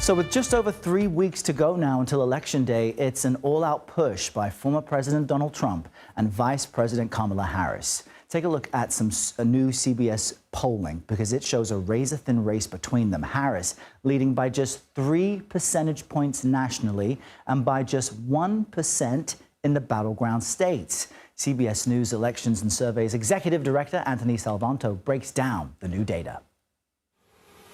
So with just over 3 weeks to go now until Election Day, it's an all-out push by former President Donald Trump and Vice President Kamala Harris. Take a look at a new CBS polling because it shows a razor-thin race between them. Harris leading by just 3 percentage points nationally and by just 1% in the battleground states. CBS News Elections and Surveys Executive Director Anthony Salvanto breaks down the new data.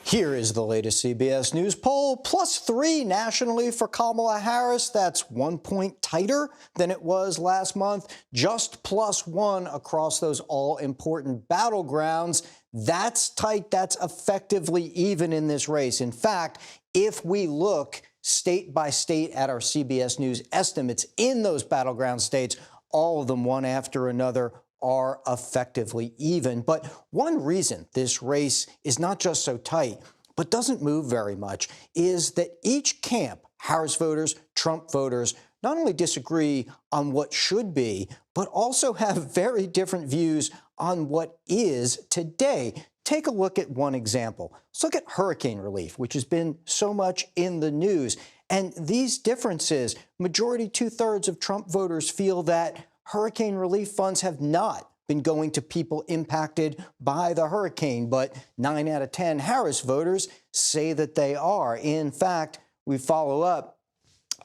Here is the latest CBS News poll, +3 nationally for Kamala Harris. That's 1 point tighter than it was last month, just +1 across those all-important battlegrounds. That's tight. That's effectively even in this race. In fact, if we look state by state at our CBS News estimates in those battleground states, all of them one after another are effectively even. But one reason this race is not just so tight, but doesn't move very much, is that each camp, Harris voters, Trump voters, not only disagree on what should be, but also have very different views on what is today. Take a look at one example. Let's look at hurricane relief, which has been so much in the news. And these differences, majority 2/3 of Trump voters feel that hurricane relief funds have not been going to people impacted by the hurricane, but 9 out of 10 Harris voters say that they are. In fact, we follow up,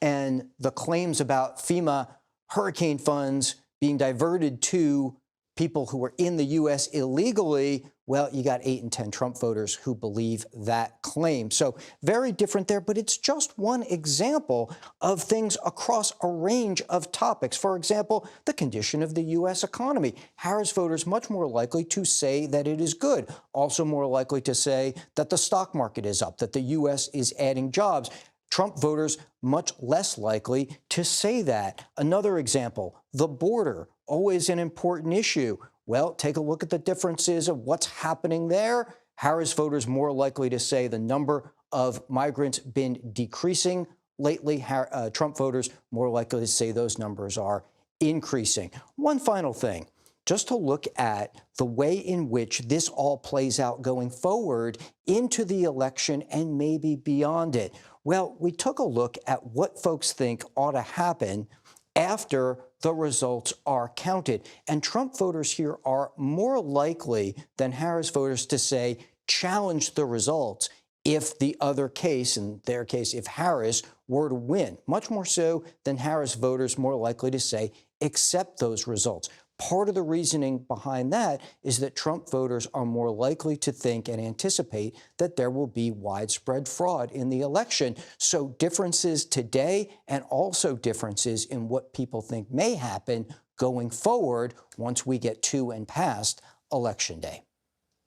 and the claims about FEMA hurricane funds being diverted to people who were in the U.S. illegally, well, you got 8 in 10 Trump voters who believe that claim. So very different there, but it's just one example of things across a range of topics. For example, the condition of the U.S. economy. Harris voters much more likely to say that it is good, also more likely to say that the stock market is up, that the U.S. is adding jobs. Trump voters much less likely to say that. Another example, the border, always an important issue. Well, take a look at the differences of what's happening there. Harris voters more likely to say the number of migrants been decreasing lately. Trump voters more likely to say those numbers are increasing. One final thing, just to look at the way in which this all plays out going forward into the election and maybe beyond it. Well, we took a look at what folks think ought to happen after the results are counted. And Trump voters here are more likely than Harris voters to say, challenge the results if the other case, in their case, if Harris were to win. Much more so than Harris voters more likely to say, accept those results. Part of the reasoning behind that is that Trump voters are more likely to think and anticipate that there will be widespread fraud in the election. So differences today and also differences in what people think may happen going forward once we get to and past Election Day.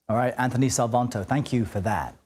All right, Anthony Salvanto, thank you for that.